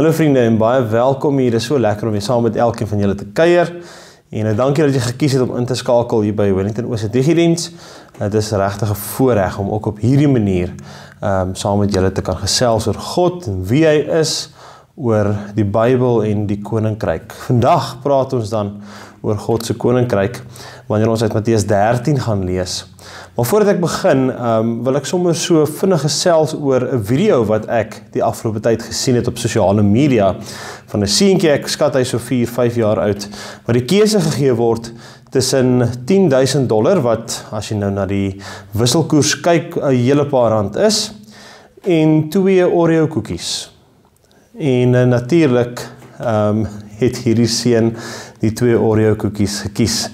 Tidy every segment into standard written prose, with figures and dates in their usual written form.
Hallo vriende en baie welkom hier. Dit is so lekker om weer saam met elkeen van julle te kuier. En dankie dat jy gekies het om in te skakel hier by Wellington Oos Digidiens. Dit is regtig 'n voorreg om ook op hierdie manier saam met julle te kan gesels oor God en wie hy is, oor die Bybel en die Koninkryk. Vandag praat ons dan oor God se Koninkryk, wanneer ons uit Matteus 13 gaan lees. Maar voordat ek begin, wil ek sommer so vinnig gesels oor 'n video wat ek die afgelope tyd gesien het op sosiale media, van 'n seentjie, ek skat hy so 4-5 jaar oud, waar die keuse gegee word tussen $10,000, wat as jy nou na die wisselkoers kyk, 'n hele paar rand is, en 2 Oreo koekies. En natuurlik het hierdie seun die 2 Oreo koekies gekies.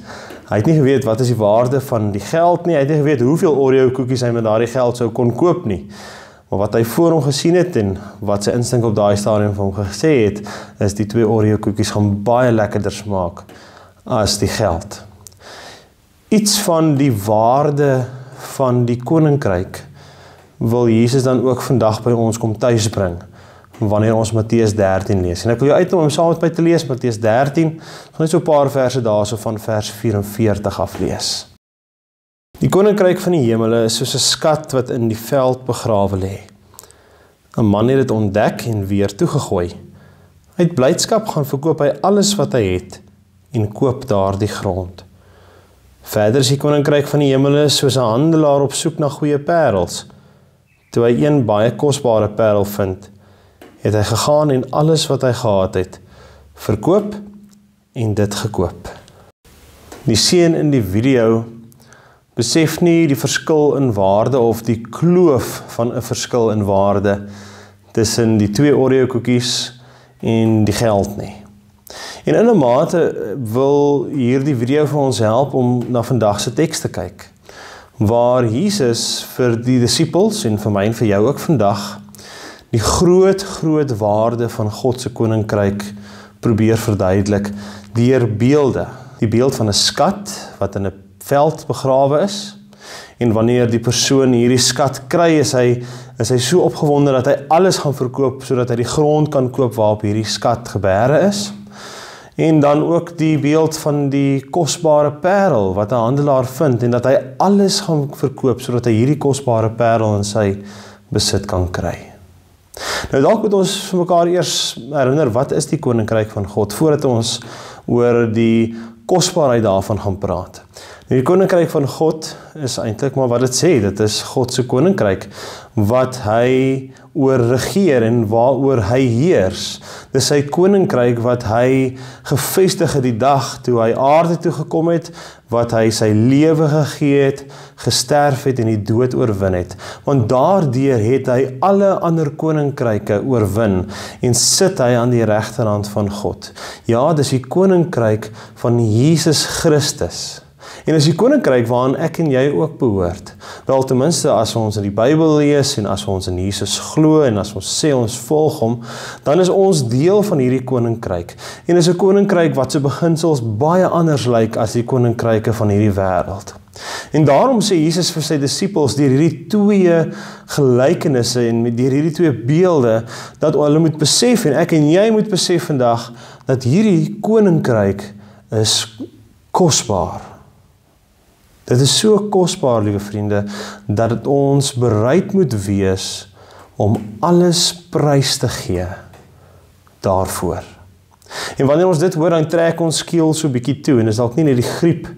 Hy het nie geweet wat is die waarde van die geld nie, hy het nie geweet hoeveel Oreo koekies hy met daardie geld sou kon koop nie. Maar wat hy voor hom gesien het en wat sy instink op daai stadium vir hom gesê het, is die 2 Oreo koekies gaan baie lekkerder smaak as die geld. Iets van die waarde van die Koninkryk wil Jesus dan ook vandag by ons kom tuisbring, wanneer ons Matteus 13 lees. En ek wil jou uitnooi om saam met my te lees, Matteus 13, gaan net so 'n paar verse daarso van vers 44 af lees. Die Koninkryk van die hemele is soos 'n skat wat in die veld begrawe lê. 'n Man het dit ontdek en weer toegegooi. Uit blydskap gaan verkoop hy alles wat hy het en koop daardie grond. Verder is die Koninkryk van die hemele soos 'n handelaar op soek na goeie parels. Toe hy een baie kosbare parel vind, het hy gegaan en alles wat hy gehad het, verkoop en dit gekoop. Die seun in die video besef nie die verskil in waarde of die kloof van 'n verskil in waarde tussen die 2 Oreo koekies en die geld nie. En in 'n mate wil hierdie video vir ons help om na vandag se teks te kyk, waar Jesus vir die disippels en vir my en vir jou ook vandag die groot waarde van God se Koninkryk probeer verduidelik deur beelde. Die beeld van 'n skat wat in 'n veld begrawe is, en wanneer die persoon hierdie skat kry, is hy so opgewonde dat hy alles gaan verkoop, sodat hy die grond kan koop waarop hierdie skat gebeere is. En dan ook die beeld van die kosbare parel wat 'n handelaar vind, en dat hy alles gaan verkoop, sodat hy hierdie kosbare parel in sy besit kan kry. Nou dalk moet ons vir mekaar eers herinner, wat is die Koninkryk van God, voordat ons oor die kosbaarheid daarvan gaan praat. Nou, die Koninkryk van God is eintlik maar wat dit sê, dit is God se Koninkryk, wat hy oor regeer en waaroor hy heers. Dis sy Koninkryk wat hy gevestig het die dag toe hy aarde toe gekom het, wat hy sy lewe gegee het, gesterf het en die dood oorwin het. Want daardeur het hy alle ander koninkryke oorwin en sit hy aan die regterhand van God. Ja, dis die Koninkryk van Jesus Christus. En is die Koninkryk waaraan ek en jy ook behoort. Wel, ten minste as ons in die Bybel lees en as ons in Jesus glo en as ons sê ons volg hom, dan is ons deel van hierdie Koninkryk. En is 'n Koninkryk wat se beginsels baie anders lyk as die koninkryke van hierdie wêreld. En daarom sê Jesus vir sy disippels deur hierdie 2 gelykenisse en deur hierdie 2 beelde, dat hulle moet besef, en ek en jy moet besef vandag, dat hierdie Koninkryk is kosbaar. Dit is so kosbaar, liewe vriende, dat dit ons bereid moet wees om alles prys te gee daarvoor. En wanneer ons dit hoor, dan trek ons keel so bietjie toe, en is dalk nie net die griep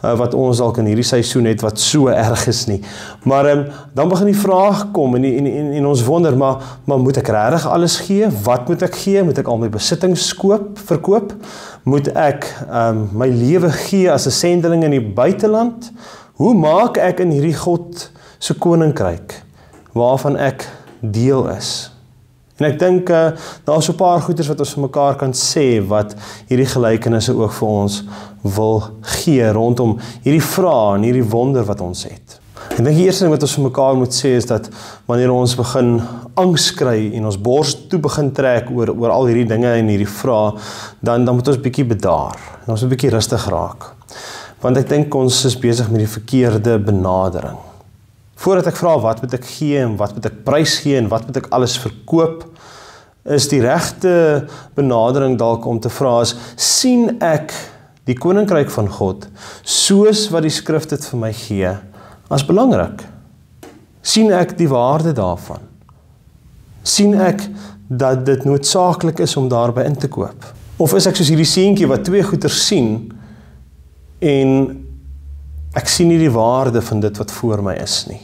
wat ons dalk in hierdie seisoen het, wat so erg is nie. Maar dan begin die vraag kom, en ons wonder, maar moet ek regtig alles gee? Wat moet ek gee? Moet ek al my besittings verkoop? Moet ek my lewe gee as 'n sendeling in die buiteland? Hoe maak ek in hierdie God se Koninkryk, waarvan ek deel is? En ek dink, daar is so 'n paar goeders wat ons vir mekaar kan sê, wat hierdie gelykenisse ook vir ons wil gee, rondom hierdie vrae en hierdie wonder wat ons het. Ek dink die eerste ding wat ons vir mekaar moet sê, is dat wanneer ons begin angs kry, en ons bors toe begin trek oor al hierdie dinge en hierdie vrae, dan moet ons bietjie bedaar, en ons moet bietjie rustig raak. Want ek dink ons is besig met die verkeerde benadering. Voordat ek vra wat moet ek gee en wat moet ek prys gee en wat moet ek alles verkoop, is die regte benadering dalk om te vra is, sien ek die koninkryk van God, soos wat die skrif dit vir my gee, as belangrik? Sien ek die waarde daarvan? Sien ek dat dit noodsaaklik is om daarby in te koop? Of is ek soos hierdie seentjie wat twee goeder sien, en ek sien nie die waarde van dit wat voor my is nie?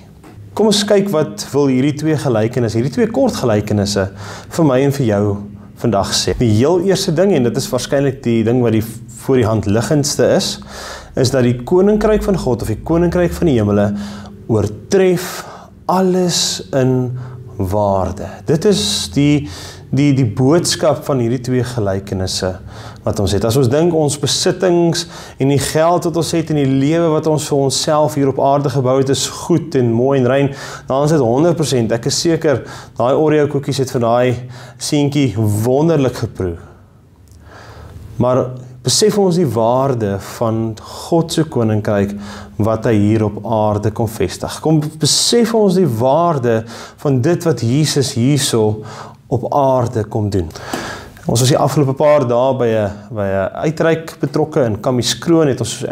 Kom ons kyk wat wil hierdie twee gelykenisse, hierdie twee kort gelykenisse vir my en vir jou vandag sê. Die heel eerste ding, en dit is waarskynlik die ding wat die voor die hand liggendste is dat die koninkryk van God of die koninkryk van die hemele oortref alles in waarde. Dit is die boodskap van hierdie twee gelykenisse wat ons het. As ons dink ons besittings en die geld wat ons het en die lewe wat ons vir onsself hier op aarde gebou het is goed en mooi en rein, dan is dit 100%. Ek is seker, daai Oreo koekies het vir daai seentjie wonderlik geproe. Maar besef ons die waarde van God se koninkryk wat hy hier op aarde kom vestig. Kom besef ons die waarde van dit wat Jesus hierso op aarde kom doen. Ons was die afgelope paar dae by 'n uitreik betrokke in Kammieskroon, het ons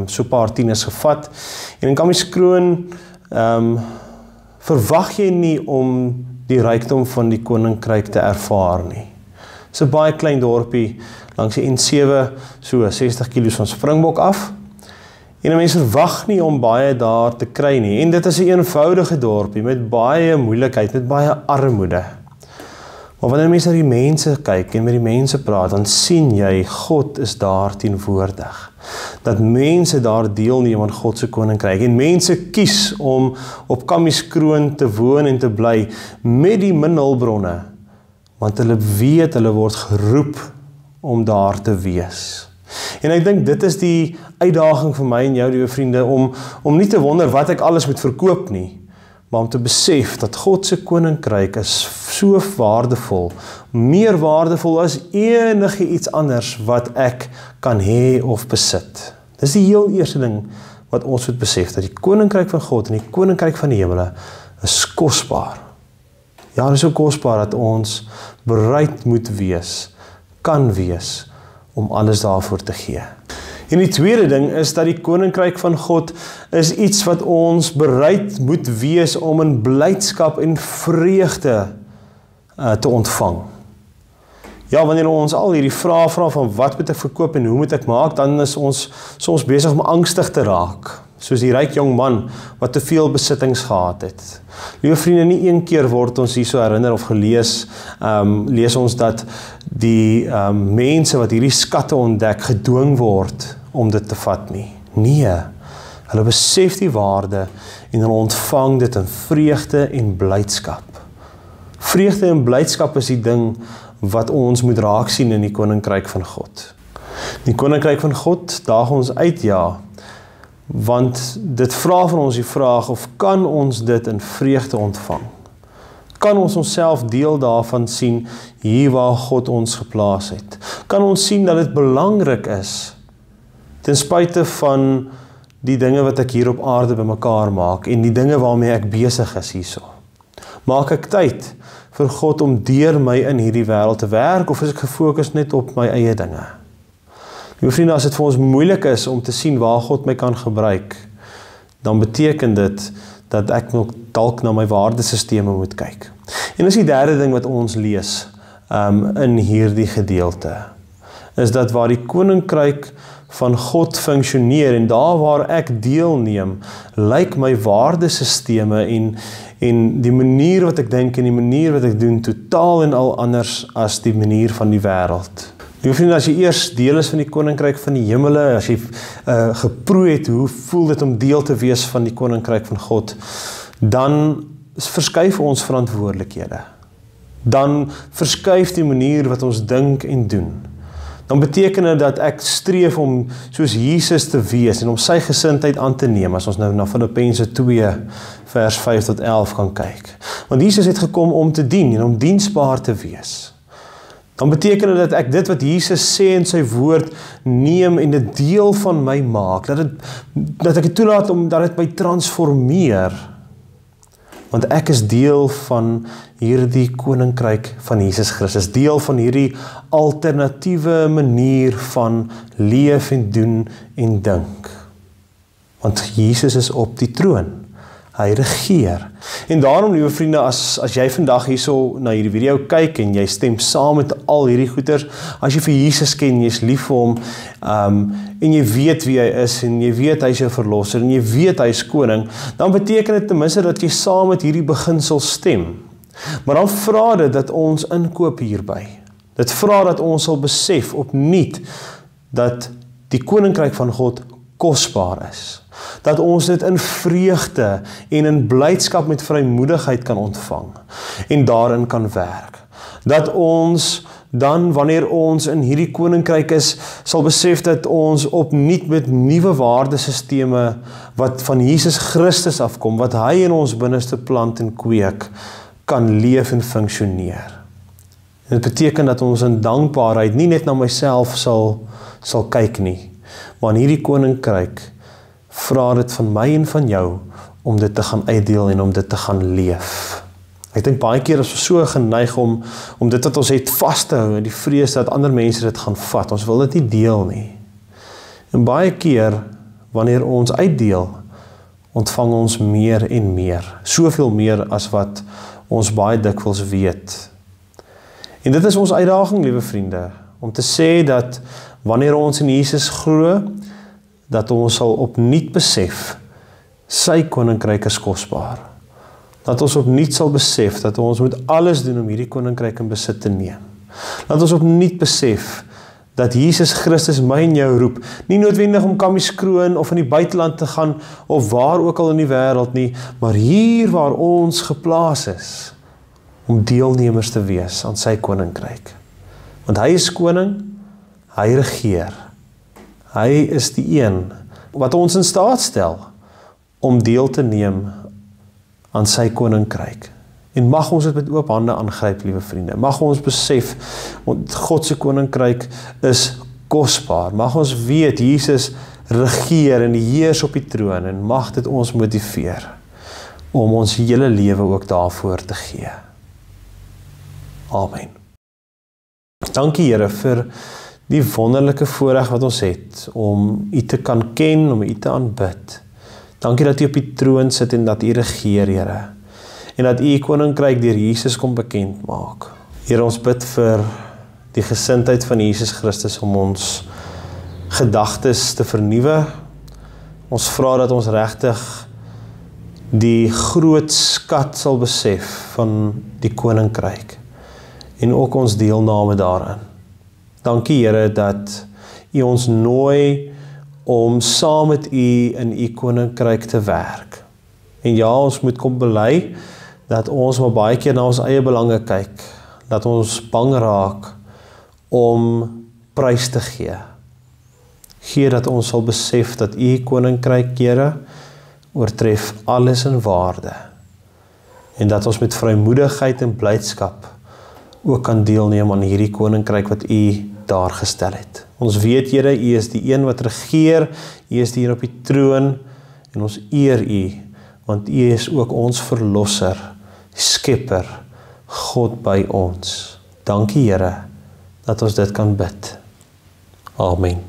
so 'n paar tieners gevat. En in Kammieskroon verwag jy nie om die rykdom van die koninkryk te ervaar nie. Dit is 'n baie klein dorpie langs die N7, so 60 km van Springbok af. En mense verwag nie om baie daar te kry nie. En dit is 'n eenvoudige dorpie met baie moeilikheid, met baie armoede. Maar wanneer mense na die mense kyk en met die mense praat, dan sien jy, God is daar teenwoordig. Dat mense daar deelneem aan God se koninkryk. En mense kies om op Kammieskroon te woon en te bly met die min hulpbronne. Want hulle weet, hulle word geroep om daar te wees. En ek dink dit is die uitdaging vir my en jou, liewe vriende, om nie te wonder wat ek alles moet verkoop nie, maar om te besef dat God se koninkryk is so waardevol, meer waardevol as enige iets anders wat ek kan hê of besit. Dis die heel eerste ding wat ons moet besef, dat die koninkryk van God en die koninkryk van die hemele is kosbaar. Ja, dit is so kosbaar dat ons bereid moet wees, kan wees, om alles daarvoor te gee. En die tweede ding is dat die koninkryk van God is iets wat ons bereid moet wees om in blydskap en vreugde te ontvang. Ja, wanneer ons al hierdie vrae vra van wat moet ek verkoop en hoe moet ek maak, dan is ons soms besig om angstig te raak. Soos die ryk jong man wat te veel besittings gehad het. Liewe vriende, nie een keer word ons hier so herinner of gelees, lees ons dat die mense wat hierdie skatte ontdek, gedwing word om dit te vat nie. Nee, hulle besef die waarde en hulle ontvang dit in vreugde en blydskap. Vreugde en blydskap is die ding wat ons moet raak sien in die koninkryk van God. Die koninkryk van God daag ons uit, ja, want dit vra van ons die vraag of kan ons dit in vreugde ontvang? Kan ons onsself deel daarvan sien hier waar God ons geplaas het? Kan ons sien dat dit belangrik is ten spyte van die dinge wat ek hier op aarde bymekaar maak en die dinge waarmee ek besig is hierso? Maak ek tyd vir God om deur my in hierdie wêreld te werk of is ek gefokus net op my eie dinge? Liewe vriende, as dit vir ons moeilik is om te sien waar God my kan gebruik, dan beteken dit dat ek nog dalk na my waardesisteme moet kyk. En dis die derde ding wat ons lees in hierdie gedeelte, is dat waar die koninkryk van God funksioneer en daar waar ek deelneem, lyk my waardesisteme en die manier wat ek dink en die manier wat ek doen totaal en al anders as die manier van die wêreld. Liewe vriende, as jy eers deel is van die koninkryk van die hemele, as jy geproe het, hoe voel dit om deel te wees van die koninkryk van God, dan verskuif ons verantwoordelikhede. Dan verskuif die manier wat ons dink en doen. Dan beteken dit dat ek streef om soos Jesus te wees en om sy gesindheid aan te neem, as ons nou na Filippense 2 vers 5 tot 11 kan kyk. Want Jesus het gekom om te dien en om diensbaar te wees. Dan beteken dit dat ek dit wat Jesus sê in sy woord neem en dit deel van my maak, dat ek dit toelaat omdat dit my transformeer. Want ek is deel van hierdie koninkryk van Jesus Christus, deel van hierdie alternatiewe manier van leef en doen en dink. Want Jesus is op die troon. Hy regeer. En daarom, liewe vriende, as jy vandag hierso na hierdie video kyk en jy stem saam met al hierdie goeters, as jy vir Jesus ken, jy is lief vir hom, en jy weet wie hy is, en jy weet hy is jou verlosser, en jy weet hy is koning, dan beteken dit ten minste dat jy saam met hierdie beginsel stem. Maar dan vra dit dat ons inkoop hierby. Dit vra dat ons sal besef opnuut dat die koninkryk van God kosbaar is. Dat ons dit in vreugde en in blydskap met vrymoedigheid kan ontvang en daarin kan werk. Dat ons dan, wanneer ons in hierdie koninkryk is, sal besef dat ons opnuut met nuwe waardesisteme wat van Jesus Christus afkom, wat hy in ons binneste plant en kweek, kan leef en funksioneer. En dit beteken dat ons in dankbaarheid nie net na myself sal kyk nie, maar in hierdie koninkryk vra dit van my en van jou om dit te gaan uitdeel en om dit te gaan leef. Ek dink baie keer is ons so geneig om dit wat ons het vas te hou en die vrees dat ander mense dit gaan vat. Ons wil dit nie deel nie. En baie keer, wanneer ons uitdeel, ontvang ons meer en meer. Soveel meer as wat ons baie dikwels weet. En dit is ons uitdaging, liewe vriende, om te sê dat wanneer ons in Jesus glo, dat ons sal opnuut besef, sy koninkryk is kosbaar. Dat ons opnuut sal besef, dat ons moet alles doen om hierdie koninkryk in besit te neem. Dat ons opnuut besef, dat Jesus Christus my en jou roep, nie noodwendig om Kammieskroon of in die buiteland te gaan, of waar ook al in die wêreld nie, maar hier waar ons geplaas is, om deelnemers te wees aan sy koninkryk. Want hy is koning, hy regeer. Hy is die een wat ons in staat stel om deel te neem aan sy koninkryk. En mag ons dit met oop hande aangryp, liewe vriende. Mag ons besef, want God se koninkryk is kosbaar. Mag ons weet, Jesus regeer en heers op die troon, en mag dit ons motiveer om ons hele lewe ook daarvoor te gee. Amen. Dankie Here vir die wonderlike voorreg wat ons het, om U te kan ken, om U te aanbid. Dankie dat U op die troon sit en dat U regeer, Here. En dat U koninkryk deur Jesus kom bekend maak. Here, ons bid vir die gesindheid van Jesus Christus om ons gedagtes te vernuwe. Ons vra dat ons regtig die groot skat sal besef van die koninkryk en ook ons deelname daarin. Dankie Here dat U ons nooi om saam met U in U koninkryk te werk. En ja, ons moet kom bely dat ons maar baie keer na ons eie belange kyk, dat ons bang raak om prys te gee. Gee dat ons sal besef dat U koninkryk, Here, oortref alles in waarde. En dat ons met vrymoedigheid en blydskap ook kan deelneem aan hierdie koninkryk wat U daar gestel het. Ons weet, Here, U is die een wat regeer, U is die een op die troon, en ons eer U, want U is ook ons verlosser, skepper, God by ons. Dankie, Here, dat ons dit kan bid. Amen.